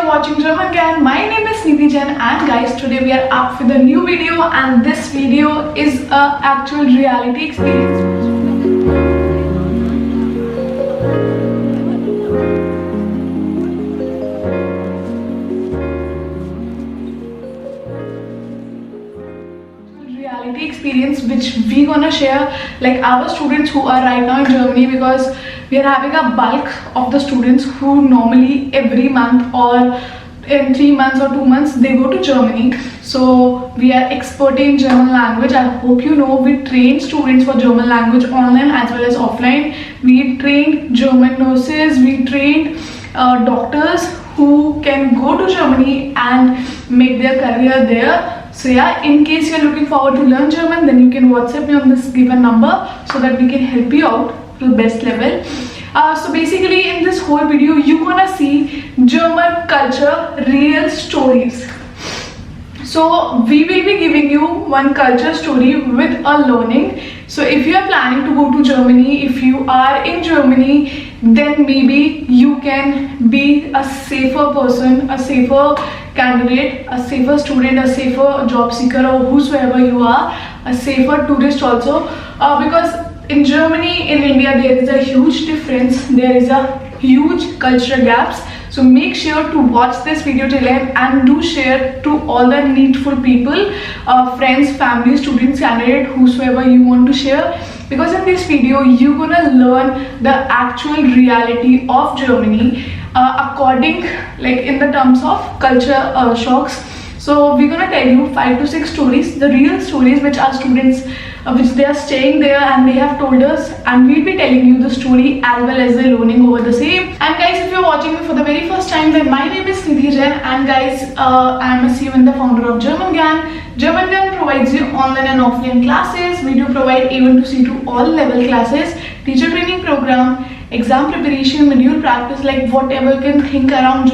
are watching German Can. My name is Nidhi Jain, and guys, today we are up with a new video, and this video is a actual reality experience. Reality experience which we gonna share, like our students who are right now in Germany, because we are having a bulk of the students who normally every month or in 3 months or 2 months they go to Germany. So we are experting in German language. I hope you know we train students for German language online as well as offline. We trained German nurses, we trained doctors who can go to Germany and make their career there. So yeah, in case you're looking forward to learn German, then you can WhatsApp me on this given number so that we can help you out to the best level. So basically in this whole video, you're gonna see German culture, real stories. So we will be giving you one culture story with a learning. So if you are planning to go to Germany, if you are in Germany, then maybe you can be a safer person, a safer candidate, a safer student, a safer job seeker, or whosoever you are, a safer tourist also. Because in Germany, in India, there is a huge difference. There is a huge cultural gaps. So make sure to watch this video till end and do share to all the needful people, friends, family, students, candidate, whosoever you want to share. Because in this video, you're gonna learn the actual reality of Germany according, like in the terms of culture shocks. So we're gonna tell you 5 to 6 stories, the real stories which our students, which they are staying there and they have told us, and we'll be telling you the story as well as the learning over the same. And guys, if you're watching me for the very first time, then my name is Nidhi Jain, and guys, I'm a Sivan, the founder of German Can. German Can provides you online and offline classes. We do provide A1 to C2 all level classes, teacher training program, exam preparation, module practice, like whatever you can think around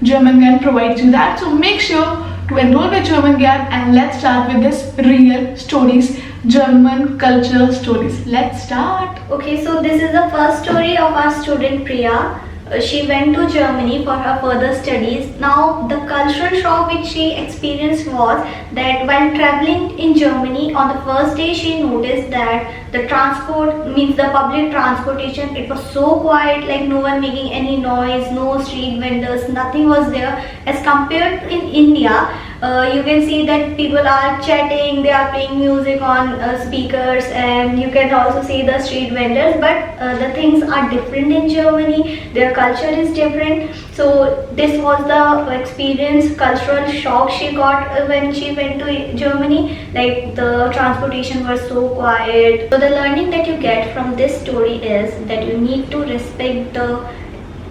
German Can provides you that. So make sure to enroll with German Can, and let's start with this real stories, German culture stories. Let's start. Okay, so this is the first story of our student Priya. She went to Germany for her further studies. Now, the cultural shock which she experienced was that while traveling in Germany, on the first day she noticed that the transport, means the public transportation, it was so quiet, like no one making any noise, no street vendors, nothing was there. As compared to in India, you can see that people are chatting, they are playing music on speakers, and you can also see the street vendors, but the things are different in Germany, their culture is different. So this was the experience, cultural shock she got when she went to Germany, like the transportation was so quiet. So the learning that you get from this story is that you need to respect the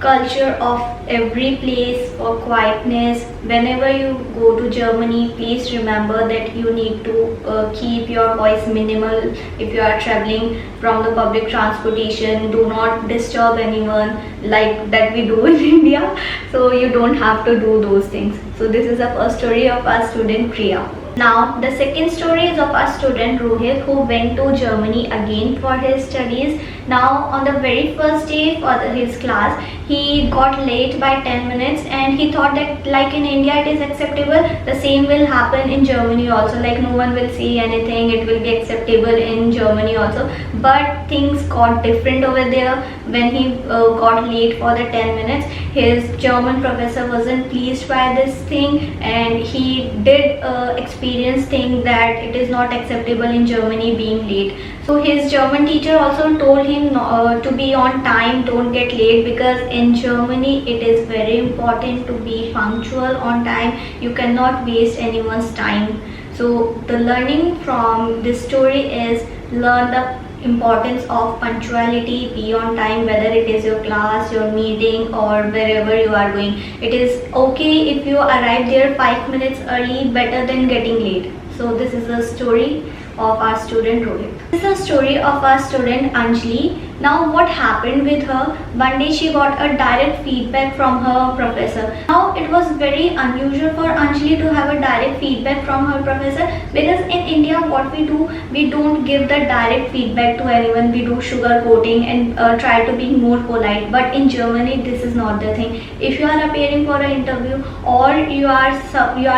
culture of every place for quietness. Whenever you go to Germany, please remember that you need to keep your voice minimal. If you are traveling from the public transportation, do not disturb anyone like that we do in India. So you don't have to do those things. So this is the first story of our student Priya. Now the second story is of our student Rohit, who went to Germany again for his studies. Now on the very first day for his class, he got late by 10 minutes, and he thought that like in India it is acceptable, the same will happen in Germany also, like no one will say anything, it will be acceptable in Germany also. But things got different over there. When he got late for the 10 minutes, his German professor wasn't pleased by this thing, and he did experience thing that it is not acceptable in Germany being late. So his German teacher also told him to be on time, don't get late, because in Germany it is very important to be punctual on time. You cannot waste anyone's time. So the learning from this story is learn the importance of punctuality, be on time, whether it is your class, your meeting, or wherever you are going. It is okay if you arrive there 5 minutes early, better than getting late. So this is the story of our student Rohit. This is the story of our student Anjali. Now what happened with her, one day she got a direct feedback from her professor. Now it was very unusual for Anjali to have a direct feedback from her professor, because in India what we do, we don't give the direct feedback to anyone, we do sugar coating and try to be more polite. But in Germany this is not the thing. If you are appearing for an interview, or you are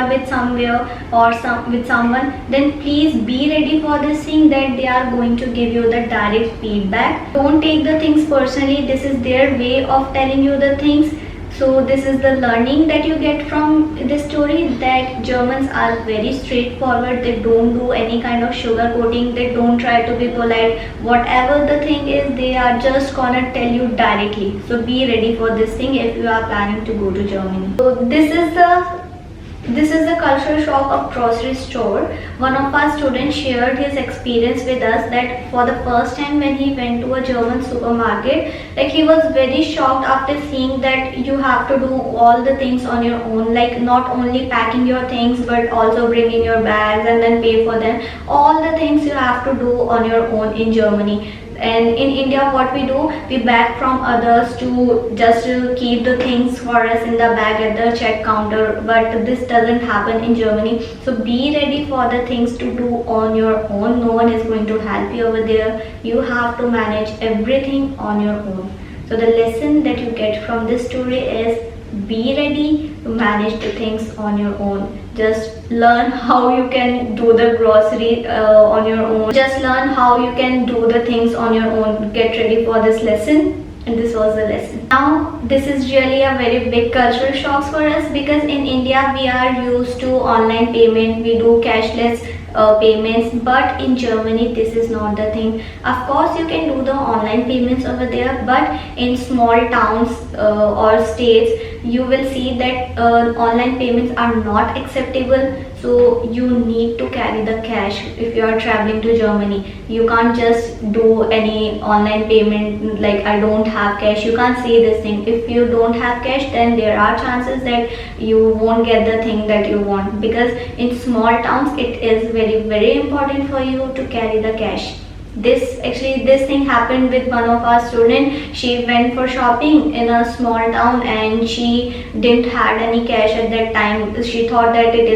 with somewhere or with someone, then please be ready for this thing that they are going to give you the direct feedback. Don't take the things personally, this is their way of telling you the things. So this is the learning that you get from this story, that Germans are very straightforward. They don't do any kind of sugar coating, they don't try to be polite. Whatever the thing is, they are just gonna tell you directly. So be ready for this thing if you are planning to go to Germany. So this is the cultural shock of grocery store. One of our students shared his experience with us that for the first time when he went to a German supermarket, like he was very shocked after seeing that you have to do all the things on your own, like not only packing your things but also bringing your bags and then pay for them. All the things you have to do on your own in Germany. And in India what we do, we beg from others to just keep the things for us in the bag at the check counter, but this doesn't happen in Germany. So be ready for the things to do on your own. No one is going to help you over there. You have to manage everything on your own. So the lesson that you get from this story is, be ready to manage the things on your own. Just learn how you can do the grocery on your own. Just learn how you can do the things on your own. Get ready for this lesson. And this was the lesson. Now this is really a very big cultural shock for us, because in India we are used to online payment, we do cashless payments, but in Germany this is not the thing. Of course you can do the online payments over there, but in small towns or states you will see that online payments are not acceptable. So you need to carry the cash if you are traveling to Germany. You can't just do any online payment like I don't have cash. You can't say this thing. If you don't have cash, then there are chances that you won't get the thing that you want, because in small towns it is very important for you to carry the cash. This thing happened with one of our students. She went for shopping in a small town and she didn't had any cash at that time. She thought that it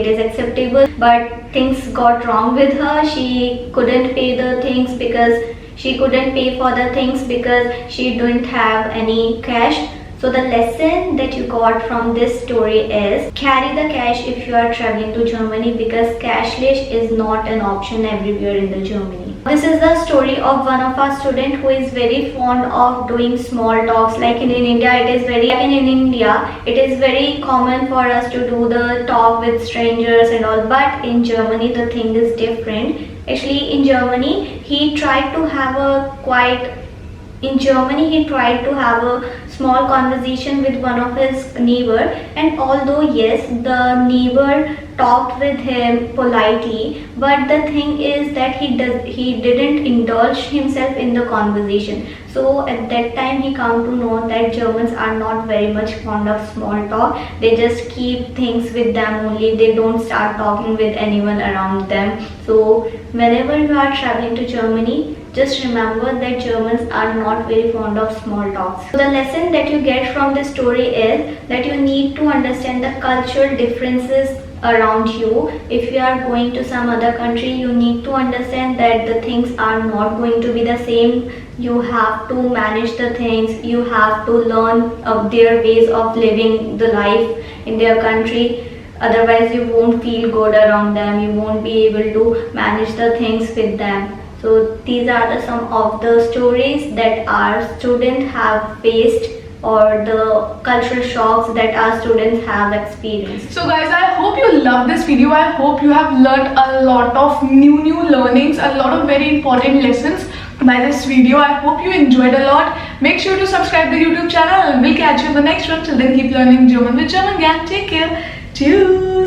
is acceptable, but things got wrong with her. She couldn't pay the things because she couldn't pay for the things because she didn't have any cash. So the lesson that you got from this story is, carry the cash if you are traveling to Germany, because cashless is not an option everywhere in the Germany. This is the story of one of our students who is very fond of doing small talks. Like in India, it is very common for us to do the talk with strangers and all. But in Germany, the thing is different. Actually, in Germany, he tried to have a small conversation with one of his neighbor, and although yes, the neighbor talked with him politely, but the thing is that he didn't indulge himself in the conversation. So at that time he come to know that Germans are not very much fond of small talk. They just keep things with them only. They don't start talking with anyone around them. So whenever you are traveling to Germany, just remember that Germans are not very fond of small talks. So the lesson that you get from this story is that you need to understand the cultural differences around you. If you are going to some other country, you need to understand that the things are not going to be the same. You have to manage the things. You have to learn of their ways of living the life in their country. Otherwise you won't feel good around them. You won't be able to manage the things with them. So these are some of the stories that our students have faced, or the cultural shocks that our students have experienced. So guys, I hope you love this video. I hope you have learned a lot of new learnings, a lot of very important lessons by this video. I hope you enjoyed a lot. Make sure to subscribe to the YouTube channel and we'll catch you in the next one. Till then, keep learning German with German Gang. Take care. Cheers.